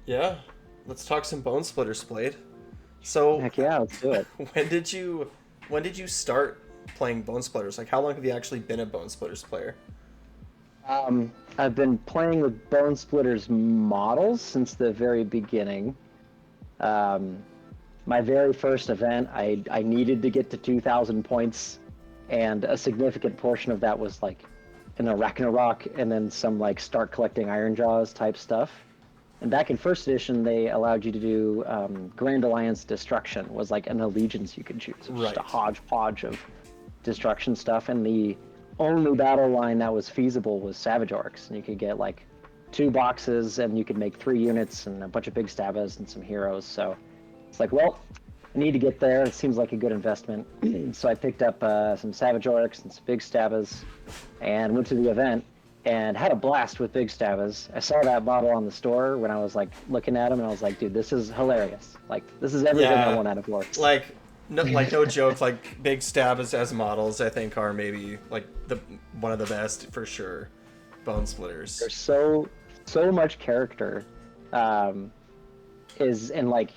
Yeah, let's talk some Bonesplitterz, Blaed. So, Heck yeah, let's do it. when did you when did you start playing Bonesplitterz? Like, how long have you actually been a Bonesplitterz player? I've been playing with Bonesplitterz models since the very beginning. Um, my very first event, I needed to get to 2,000 points, and a significant portion of that was like an Ragnarok and then some like start collecting Iron Jaws type stuff. And back in first edition, they allowed you to do Grand Alliance Destruction was like an allegiance you could choose. It was just a Right. hodgepodge of destruction stuff, and the only battle line that was feasible was Savage Orcs, and you could get like 2 boxes, and you could make 3 units and a bunch of big stabbas and some heroes. So it's like, well, I need to get there. It seems like a good investment. So I picked up some Savage Orcs and some big stabbas, and went to the event and had a blast with big stabbas. I saw that model on the store when I was like looking at him, and I was like, dude, this is hilarious. Like, this is everything I Yeah, want out of orcs. no joke. Like, big stabs as models, I think are maybe like the one of the best for sure. Bonesplitterz. There's so much character, is and like,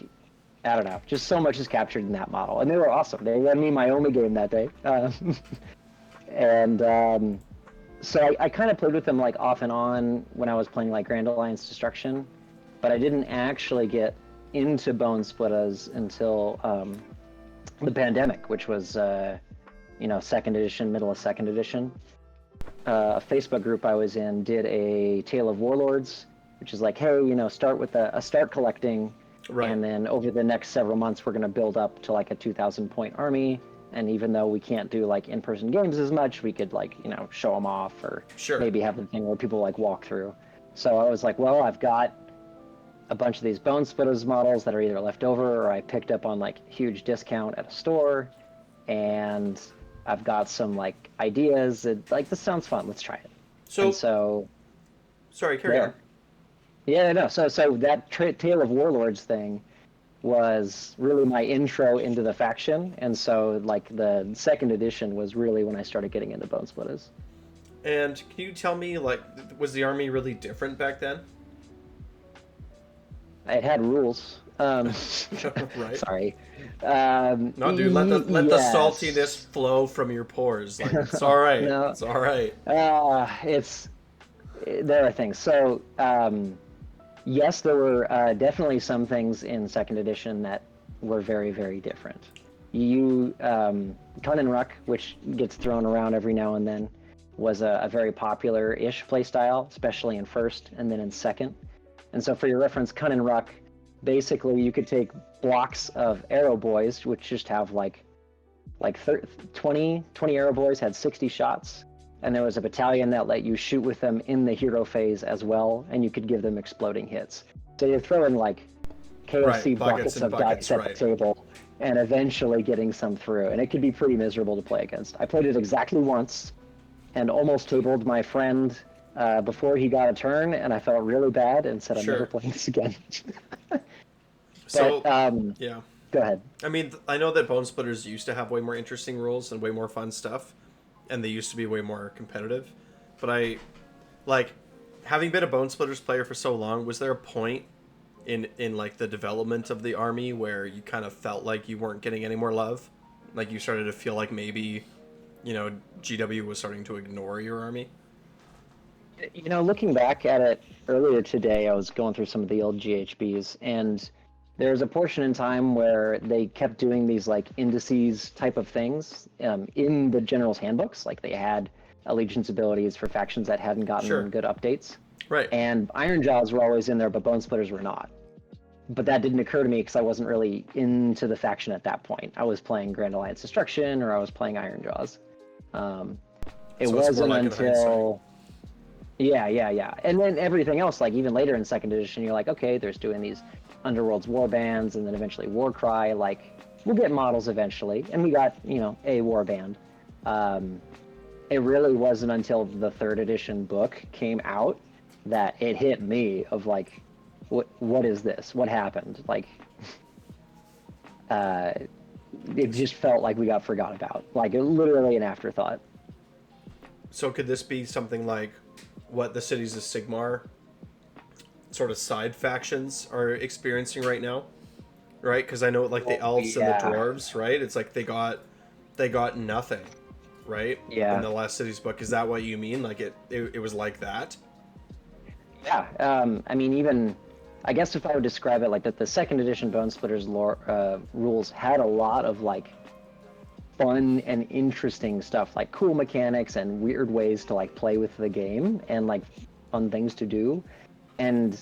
I don't know, just so much is captured in that model, and they were awesome. They won me my only game that day, and so I kind of played with them like off and on when I was playing like Grand Alliance Destruction, but I didn't actually get into Bonesplitterz until the pandemic, which was second edition, middle of second edition. A Facebook group I was in did a Tale of Warlords, which is like, hey, start with a start collecting, Right. and then over the next several months we're going to build up to like a 2,000 point army. And even though we can't do like in-person games as much, we could like show them off, or Sure. maybe have the thing where people like walk through. So I was like, well, I've got a bunch of these Bonesplitterz models that are either left over or I picked up on like huge discount at a store, and I've got some like ideas that like, this sounds fun, let's try it. So, And so sorry, carry on. yeah, no, so that Tale of Warlords thing was really my intro into the faction, and so like the second edition was really when I started getting into Bonesplitterz. And can you tell me, like, was the army really different back then? It had rules. Right. Sorry. No, dude, let the Yes. saltiness flow from your pores. Like, it's all right. No. It's all right. There are things. So yes, there were definitely some things in second edition that were very, very different. Ruck, which gets thrown around every now and then, was a very popular-ish playstyle, especially in first and then in second. And so for your reference, Ruck, basically you could take blocks of arrow boys, which just have like 20 arrow boys had 60 shots, and there was a battalion that let you shoot with them in the hero phase as well, and you could give them exploding hits. So you're throwing like KFC Right, buckets buckets and of buckets, dice at right. the table, and eventually getting some through, and it could be pretty miserable to play against. I played it exactly once, and almost tabled my friend before he got a turn, and I felt really bad and said, I'm Sure. never playing this again. So, But yeah. go ahead. I mean, I know that Bonesplitterz used to have way more interesting rules and way more fun stuff, and they used to be way more competitive. But having been a Bonesplitterz player for so long, was there a point in like the development of the army where you kind of felt like you weren't getting any more love? Like you started to feel like maybe, GW was starting to ignore your army? Looking back at it earlier today, I was going through some of the old GHBs, and there's a portion in time where they kept doing these like indices type of things in the general's handbooks. Like they had allegiance abilities for factions that hadn't gotten Sure. good updates. Right. And Iron Jaws were always in there, but Bonesplitterz were not. But that didn't occur to me because I wasn't really into the faction at that point. I was playing Grand Alliance Destruction, or I was playing Iron Jaws. It So it's more wasn't like in until... Yeah. And then everything else, like even later in second edition, you're like, okay, there's doing these Underworld's war bands, and then eventually Warcry. Like, we'll get models eventually, and we got a war band. It really wasn't until the third edition book came out that it hit me of like, what is this? What happened? Like, it just felt like we got forgot about, like literally an afterthought. So could this be something like what the Cities of Sigmar sort of side factions are experiencing right now, right? Because I know like the elves and the yeah. dwarves, right? It's like they got nothing, right? Yeah. In the last cities book, is that what you mean? Like it was like that? Yeah, I mean, even I guess if I would describe it like that, the second edition Bonesplitterz lore rules had a lot of like fun and interesting stuff, like cool mechanics and weird ways to like play with the game and like fun things to do. And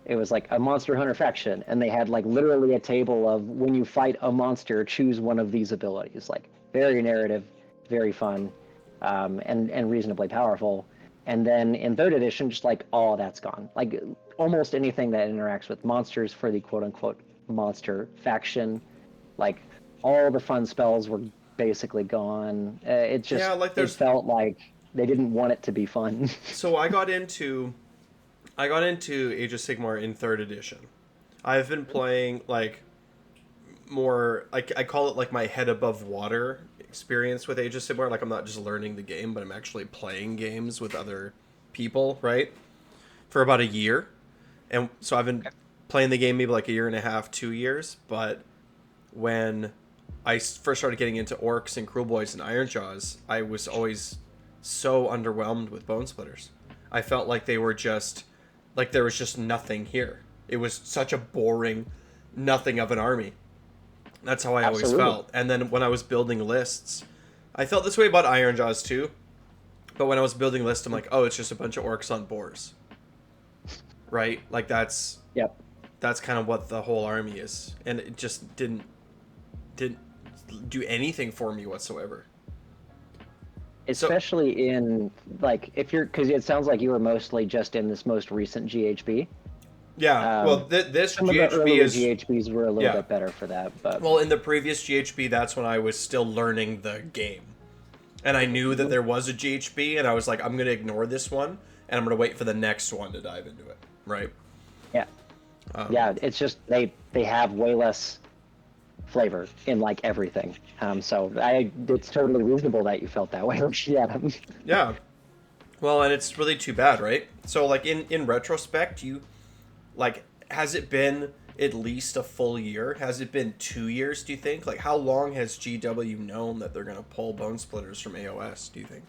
it was like a monster hunter faction, and they had like literally a table of when you fight a monster, choose one of these abilities. Like very narrative, very fun, and reasonably powerful. And then in third edition, just like all that's gone. Like almost anything that interacts with monsters for the quote unquote monster faction, like all the fun spells were basically gone. It Yeah, just like it there's felt like they didn't want it to be fun. so I got into Age of Sigmar in third edition. I've been playing like more like I call it like my head above water experience with Age of Sigmar. Like I'm not just learning the game, but I'm actually playing games with other people, right? For about a year. And so I've been playing the game maybe like a year and a half, 2 years. But when I first started getting into orcs and cruel boys and iron jaws, I was always so underwhelmed with bone splitters. I felt like they were just like there was just nothing here. It was such a boring nothing of an army. That's how I always Absolutely. felt. And then when I was building lists, I felt this way about iron jaws too. But when I was building lists, I'm like, oh, it's just a bunch of orcs on boars, right? Like Yep. that's kind of what the whole army is, and it just didn't do anything for me whatsoever. Especially in like if you're because it sounds like you were mostly just in this most recent GHB. Yeah, well, this Some of the GHB earlier is GHBs were a little bit better for that, but well, in the previous GHB, that's when I was still learning the game, and I knew that there was a GHB, and I was like, I'm gonna ignore this one, and I'm gonna wait for the next one to dive into it, right? yeah, yeah, it's just they have way less flavor in like everything. So it's totally reasonable that you felt that way. Yeah. Yeah. Well, and it's really too bad, right? So, like in retrospect, you like has it been at least a full year? Has it been 2 years? Do you think? Like, how long has GW known that they're gonna pull Bone Splitters from AOS? Do you think?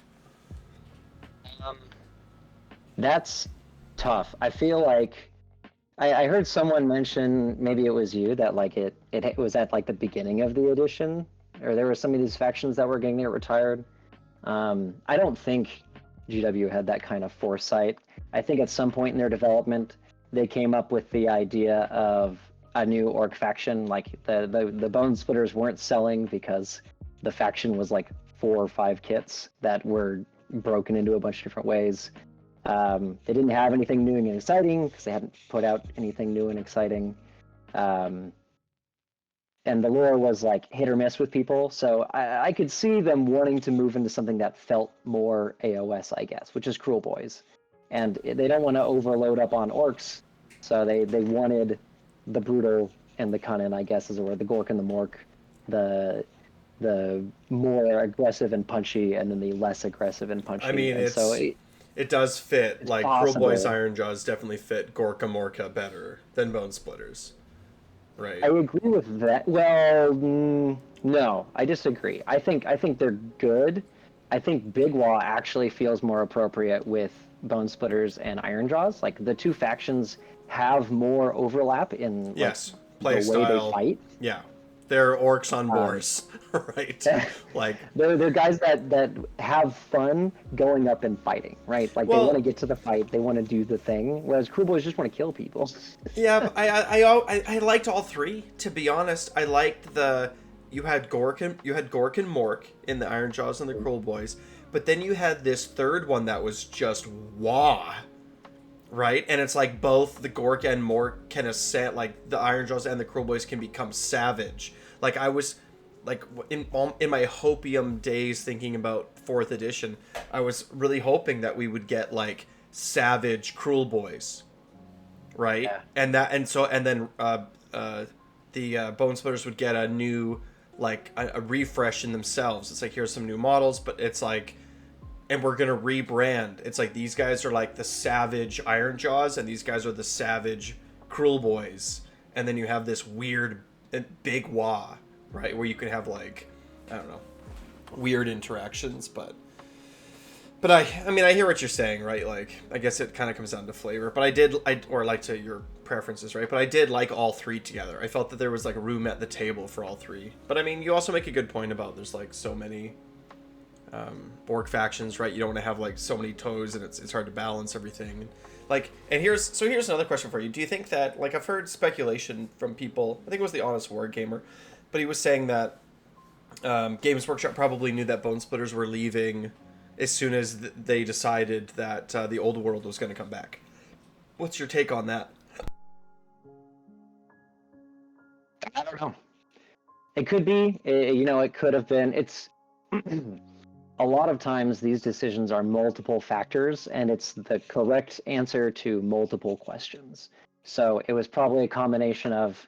That's tough. I feel like I heard someone mention, maybe it was you, that like it was at like the beginning of the edition, or there were some of these factions that were getting it retired. I don't think GW had that kind of foresight. I think at some point in their development, they came up with the idea of a new orc faction. Like the Bone Splitters weren't selling because the faction was like 4 or 5 kits that were broken into a bunch of different ways. They didn't have anything new and exciting because they hadn't put out anything new and exciting. Um, and the lore was like hit or miss with people. So I could see them wanting to move into something that felt more AOS, I guess, which is Cruel Boys. And they don't want to overload up on orcs. So they wanted the brutal and the cunning, I guess, is the word, the gork and the mork, the more aggressive and punchy, and then the less aggressive and punchy. I mean, and so it does fit. Like Cruel possible. Boys Iron Jaws definitely fit Gorka Morka better than Bone Splitters, right? I would agree with that. Well, no, I disagree. I think they're good. I think Big Wall actually feels more appropriate with Bone Splitters and Iron Jaws. Like the two factions have more overlap in like, Yes, the play way style. they fight. Yeah, they're orcs on boars, right? Like they're guys that have fun going up and fighting, right? Like they want to get to the fight, they want to do the thing. Whereas Cruel Boys just want to kill people. yeah, but I liked all three. To be honest, I liked you had Gork and Mork in the Iron Jaws and the Cruel Boys, but then you had this third one that was just wah, right? And it's like both the Gork and Mork can ascend, like the Iron Jaws and the Cruel Boys can become savage. Like I was, like in my hopium days thinking about fourth edition, I was really hoping that we would get like savage Cruel Boys, right? Yeah. And then the Bone Splitters would get a new, like a refresh in themselves. It's like here's some new models, but it's like and we're gonna rebrand. It's like these guys are like the savage Iron Jaws, and these guys are the savage Cruel Boys. And then you have this weird big Wah, right, where you can have like, I don't know, weird interactions, but I mean, I hear what you're saying, right? Like, I guess it kind of comes down to flavor. But or like to your preferences, right? But I did like all three together. I felt that there was like room at the table for all three. But I mean, you also make a good point about there's like so many Borg factions, right? You don't want to have like so many toes, and it's hard to balance everything. Like, and here's another question for you. Do you think that, like, I've heard speculation from people, I think it was the Honest War Gamer, but he was saying that Games Workshop probably knew that Bonesplitterz were leaving as soon as they decided that the old world was going to come back. What's your take on that? I don't know. It could be. It could have been. It's a lot of times these decisions are multiple factors, and it's the correct answer to multiple questions. So it was probably a combination of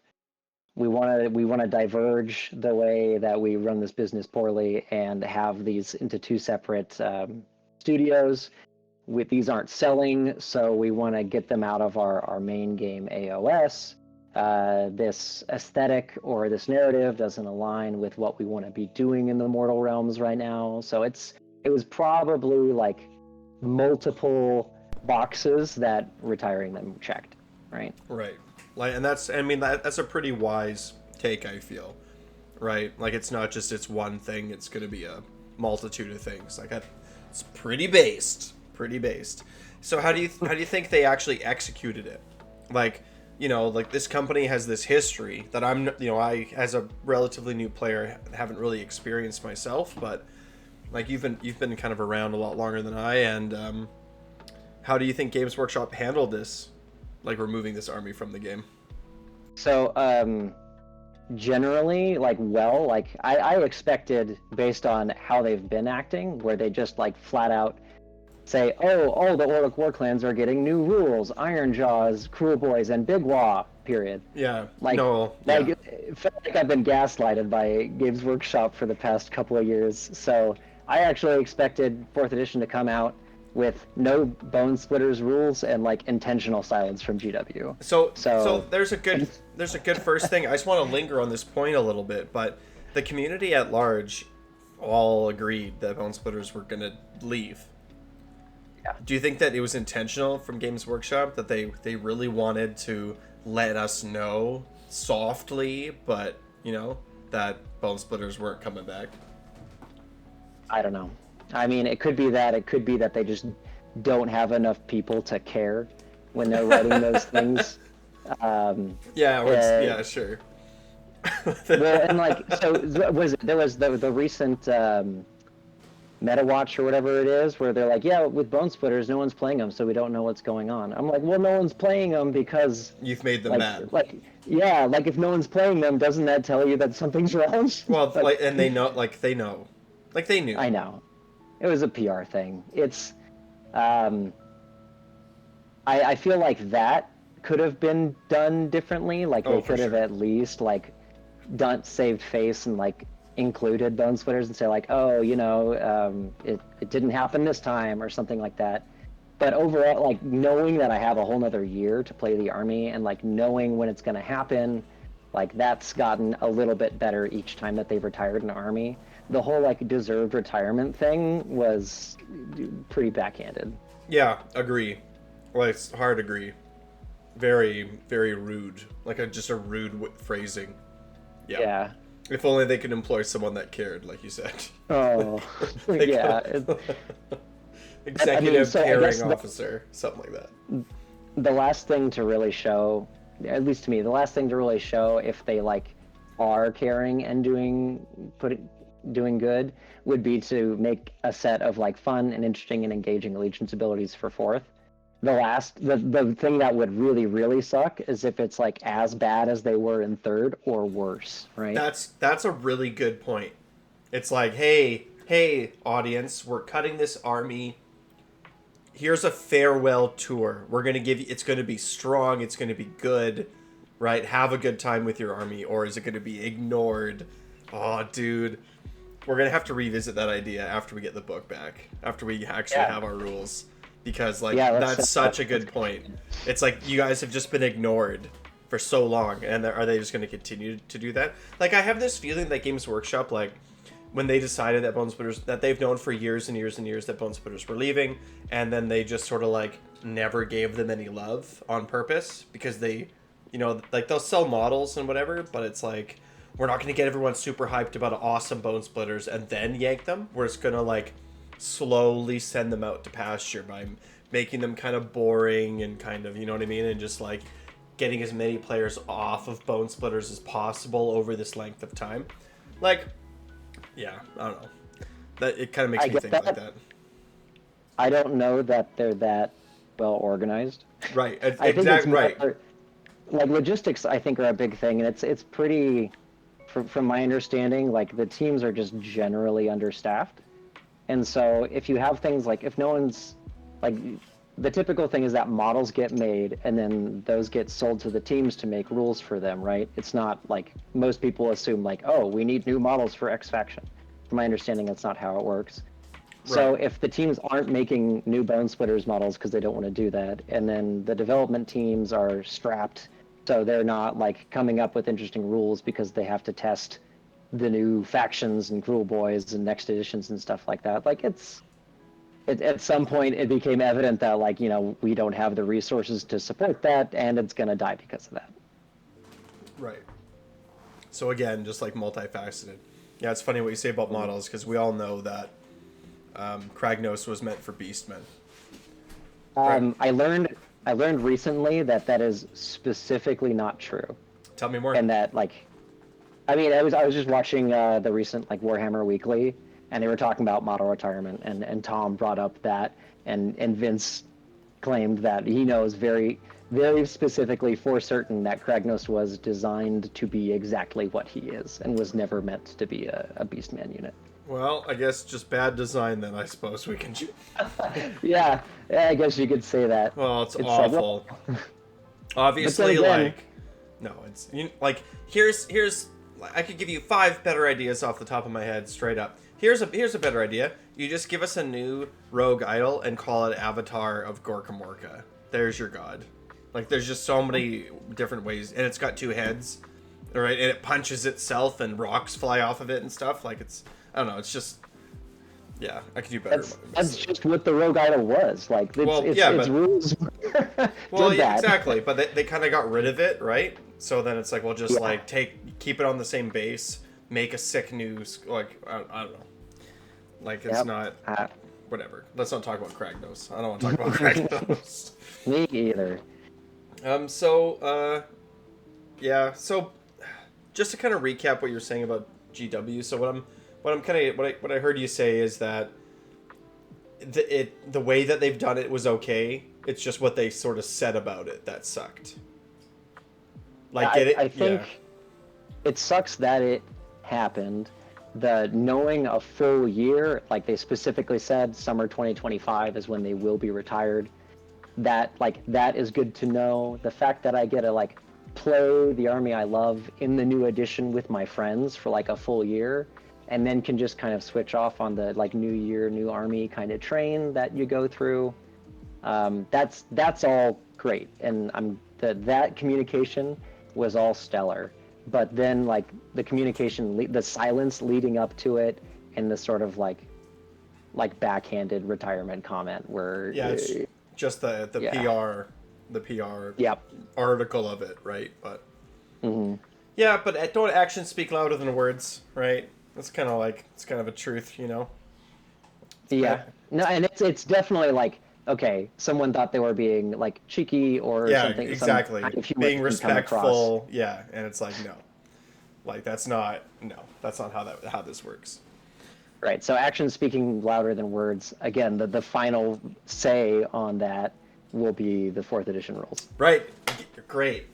we want to diverge the way that we run this business poorly and have these into two separate studios. These aren't selling, so we want to get them out of our main game AOS. This aesthetic or this narrative doesn't align with what we want to be doing in the mortal realms right now. So it was probably like multiple boxes that retiring them checked, right? Right. Like, and that's a pretty wise take, I feel, right? Like, it's not just it's one thing; it's going to be a multitude of things. Like, it's pretty based. So how do you think they actually executed it? Like, like this company has this history that I as a relatively new player haven't really experienced myself, but like you've been kind of around a lot longer than I, and how do you think Games Workshop handled this? Like removing this army from the game. So generally, I expected, based on how they've been acting, where they just like flat out say, oh, all the Orlic war clans are getting new rules: Iron Jaws, Cruel Boys, and Big Wah, period. Yeah. It felt like I've been gaslighted by Games Workshop for the past couple of years. So I actually expected 4th edition to come out with no Bonesplitterz rules and like intentional silence from GW. So there's a good first thing. I just want to linger on this point a little bit, but the community at large all agreed that Bonesplitterz were gonna leave. Yeah. Do you think that it was intentional from Games Workshop, that they really wanted to let us know softly, but that Bonesplitterz weren't coming back? I don't know. I mean, it could be that. It could be that they just don't have enough people to care when they're writing those things. Yeah, sure. Well, and there was the recent Meta Watch or whatever it is, where they're like, yeah, with Bonesplitterz, no one's playing them, so we don't know what's going on. I'm like, well, no one's playing them because you've made them mad. If no one's playing them, doesn't that tell you that something's wrong? Well, and they know, they knew. I know. It was a PR thing. It's, I feel like that could have been done differently. Like they could have at least saved face and included Bonesplitterz and say oh, it didn't happen this time or something like that. But overall, knowing that I have a whole nother year to play the army and knowing when it's going to happen, that's gotten a little bit better each time that they've retired an army. The whole deserved retirement thing was pretty backhanded. Yeah, agree. It's hard agree. Very, very rude. Just a rude phrasing. Yeah. If only they could employ someone that cared, like you said. Oh, yeah. Executive caring officer, something like that. The last thing to really show, at least to me, if they are caring and doing good would be to make a set of fun and interesting and engaging allegiance abilities for 4th. The thing that would really suck is if it's as bad as they were in 3rd or worse, right? That's a really good point. It's hey audience, we're cutting this army. Here's a farewell tour. We're gonna give you. It's gonna be strong. It's gonna be good, right? Have a good time with your army, or is it gonna be ignored? Oh, dude. we're gonna have to revisit that idea after we get the book back, after we actually have our rules, because like that's such a good point. It's like you guys have just been ignored for so long, and are they just going to continue to do that? Like, I have this feeling that Games Workshop, like, when they decided that Bonesplitterz, that they've known for years and years and years that Bonesplitterz were leaving, and then they just sort of like never gave them any love on purpose, because they, you know, like, they'll sell models and whatever, but it's like, we're not going to get everyone super hyped about awesome Bonesplitterz and then yank them. We're just going to like slowly send them out to pasture by making them kind of boring and kind of, you know what I mean, and just like getting as many players off of Bonesplitterz as possible over this length of time. Like, yeah, I don't know. That it kind of makes me think like that. I don't know that they're that well organized. Right, exactly. Right. Like, logistics, I think, are a big thing, and it's pretty. From my understanding, like, the teams are just generally understaffed, and so if you have things like, if no one's like, the typical thing is that models get made and then those get sold to the teams to make rules for them, right? It's not like most people assume like, oh, we need new models for X faction. From my understanding, that's not how it works. Right. So if the teams aren't making new Bonesplitterz models because they don't want to do that, and then the development teams are strapped, so they're not like coming up with interesting rules because they have to test the new factions and Cruel Boys and next editions and stuff like that. Like, at some point it became evident that, like, you know, we don't have the resources to support that, and it's going to die because of that. Right. So again, just like multifaceted. Yeah, it's funny what you say about models, because we all know that Kragnos was meant for beastmen. Right. I learned recently that that is specifically not true. Tell me more. And that, like, I mean, I was just watching the recent, like, Warhammer Weekly, and they were talking about model retirement, and Tom brought up that, and Vince claimed that he knows very, very specifically for certain that Kragnos was designed to be exactly what he is, and was never meant to be a Beastman unit. Well, I guess just bad design then, I suppose we can... yeah, I guess you could say that. Well, it's awful. Obviously, again, like... No, it's... Like, here's... I could give you 5 better ideas off the top of my head, straight up. Here's a better idea. You just give us a new rogue idol and call it Avatar of Gorka Morka. There's your god. Like, there's just so many different ways, and it's got 2 heads, right? And it punches itself, and rocks fly off of it and stuff. Like, it's... I don't know, it's just... Yeah, I could do better. That's just what the rogue idol was. Like, it's rules. Well, yeah, exactly. But they kind of got rid of it, right? So then it's like, well, just like keep it on the same base, make a sick new, like, I don't know. Like, it's not... whatever. Let's not talk about Kragnos. I don't want to talk about Kragnos. Me either. Yeah, so just to kind of recap what you're saying about GW, so what I heard you say is that the way that they've done it was okay. It's just what they sort of said about it that sucked. Like, I think it sucks that it happened. The knowing a full year, like they specifically said, summer 2025 is when they will be retired. That is good to know. The fact that I get to like play the army I love in the new edition with my friends for like a full year, and then can just kind of switch off on the like new year, new army kind of train that you go through. That's all great, and that communication was all stellar. But then like the communication, the silence leading up to it, and the sort of like backhanded retirement comment where it's just the PR article of it, right? But yeah, but don't actions speak louder than words, right? That's kind of a truth, you know? Yeah. No, and it's definitely like, okay, someone thought they were being like cheeky or something. Exactly. Being respectful. Yeah. And it's like, no, like that's not how this works. Right. So actions speaking louder than words. Again, the final say on that will be the 4th edition rules. Right. Great.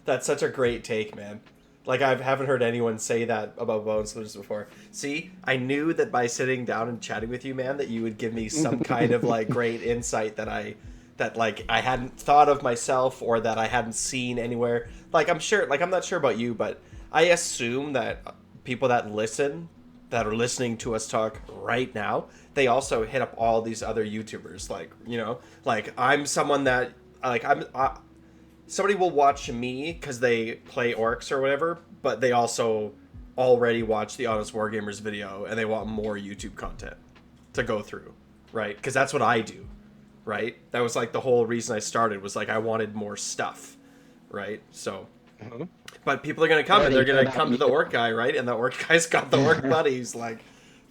That's such a great take, man. Like, I haven't heard anyone say that about Bonesplitterz before. See, I knew that by sitting down and chatting with you, man, that you would give me some kind of like great insight that that like I hadn't thought of myself or that I hadn't seen anywhere. Like I'm sure, like I'm not sure about you, but I assume that people that are listening to us talk right now, they also hit up all these other YouTubers. Like, you know, like I'm someone that like somebody will watch me because they play orcs or whatever, but they also already watch the Honest Wargamers video and they want more YouTube content to go through, right? Because that's what I do, right? That was like the whole reason I started, was like I wanted more stuff, right? So, but people are gonna come and they're gonna come to the orc guy, right? And the orc guy's got the orc buddies, like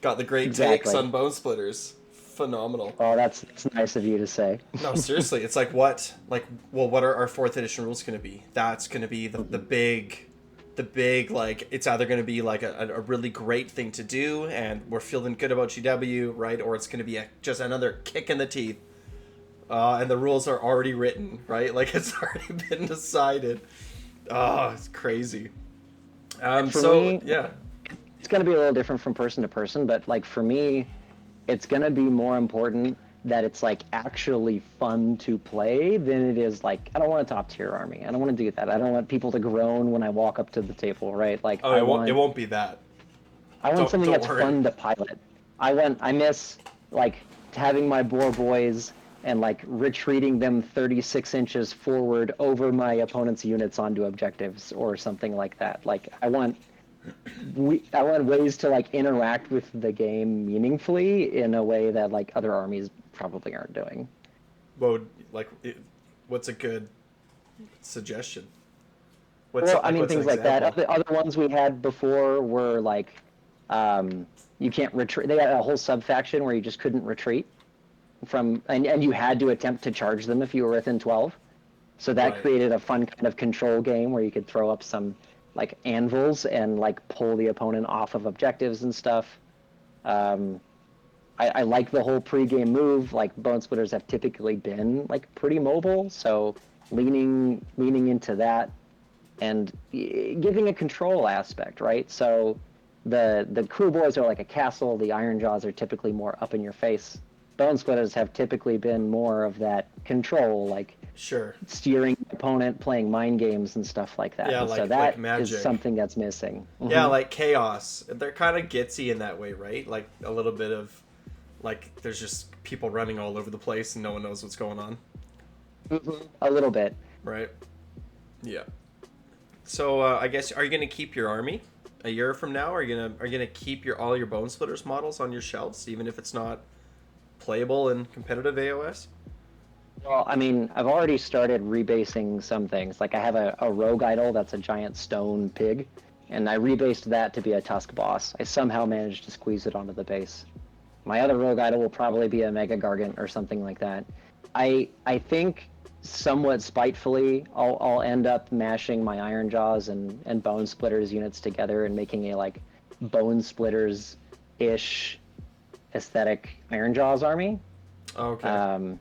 got the great takes on Bonesplitterz. Phenomenal. Oh, that's nice of you to say. No, seriously, it's like what are our 4th edition rules going to be? That's going to be the big, like, it's either going to be like a really great thing to do and we're feeling good about GW, right? Or it's going to be just another kick in the teeth. And the rules are already written, right? Like, it's already been decided. Oh, it's crazy. So me, yeah. It's going to be a little different from person to person, but like for me, it's going to be more important that it's like actually fun to play than it is like, I don't want a top tier army. I don't want to do that. I don't want people to groan when I walk up to the table, right? Like, it won't be that. I want something that's fun to pilot. I miss like having my boar boys and like retreating them 36 inches forward over my opponent's units onto objectives or something like that. Like I want ways to like interact with the game meaningfully in a way that like other armies probably aren't doing. Well, like, what's a good suggestion? Things like that. Other ones we had before were like, you can't retreat. They had a whole sub faction where you just couldn't retreat from, and you had to attempt to charge them if you were within 12. So that created a fun kind of control game where you could throw up some like anvils and like pull the opponent off of objectives and stuff. I like the whole pre-game move. Like Bonesplitterz have typically been like pretty mobile, so leaning into that and giving a control aspect, right? So the crew boys are like a castle. The Iron Jaws are typically more up in your face. Bonesplitterz have typically been more of that control, like steering the opponent, playing mind games and stuff like that. Yeah, so that is something that's missing. Yeah, like chaos. They're kind of gitsy in that way, right? Like a little bit of, like, there's just people running all over the place and no one knows what's going on. A little bit. Right. Yeah. So I guess, are you gonna keep your army a year from now? Are you gonna keep all your Bonesplitterz models on your shelves, even if it's not playable in competitive AOS? Well, I mean, I've already started rebasing some things. Like I have a rogue idol that's a giant stone pig, and I rebased that to be a tusk boss. I somehow managed to squeeze it onto the base. My other rogue idol will probably be a mega gargant or something like that. I think somewhat spitefully, I'll end up mashing my Iron Jaws and Bonesplitterz units together and making a like Bonesplitterz-ish aesthetic Iron Jaws army. Okay.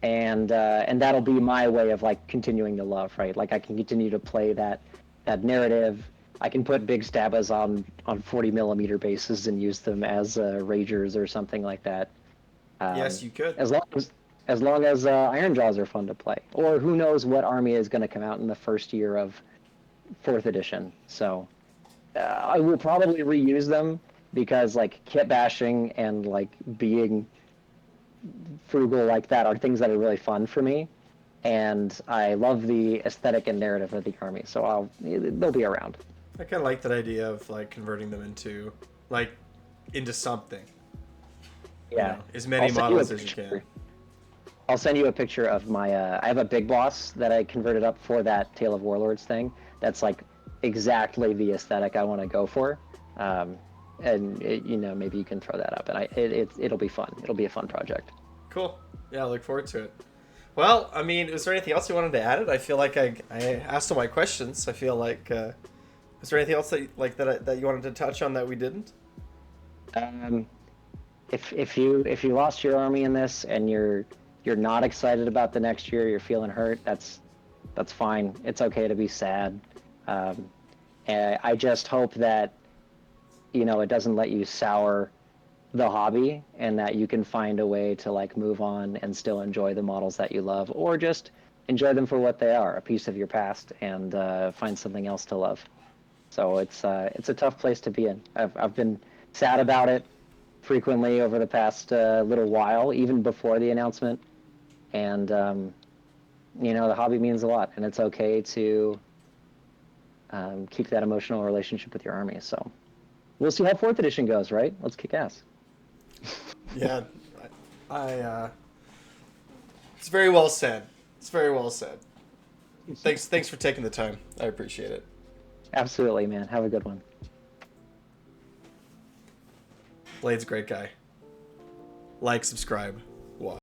And that'll be my way of like continuing to love, right? Like I can continue to play that narrative. I can put big stabas on 40mm bases and use them as ragers or something like that. Yes, you could. As long as Iron Jaws are fun to play. Or who knows what army is going to come out in the first year of 4th edition. So I will probably reuse them because like kit bashing and like being frugal like that are things that are really fun for me. And I love the aesthetic and narrative of the army. So they'll be around. I kind of like that idea of like converting them into something. Yeah. You know, as many models as you can. I'll send you a picture of my, I have a big boss that I converted up for that Tale of Warlords thing. That's like exactly the aesthetic I want to go for. Maybe you can throw that up, and it'll be fun. It'll be a fun project. Cool. Yeah, I look forward to it. Well, I mean, is there anything else you wanted to add? I feel like I asked all my questions. I feel like, is there anything else that you wanted to touch on that we didn't? If you lost your army in this and you're not excited about the next year, you're feeling hurt, that's fine. It's okay to be sad. And I just hope that it doesn't let you sour the hobby, and that you can find a way to like move on and still enjoy the models that you love, or just enjoy them for what they are, a piece of your past, and find something else to love. So it's a tough place to be in. I've been sad about it frequently over the past little while, even before the announcement. And the hobby means a lot, and it's okay to keep that emotional relationship with your army. So we'll see how fourth edition goes, right? Let's kick ass. Yeah, I it's very well said. It's very well said. Thanks for taking the time. I appreciate it. Absolutely, man. Have a good one. Blade's a great guy. Like, subscribe.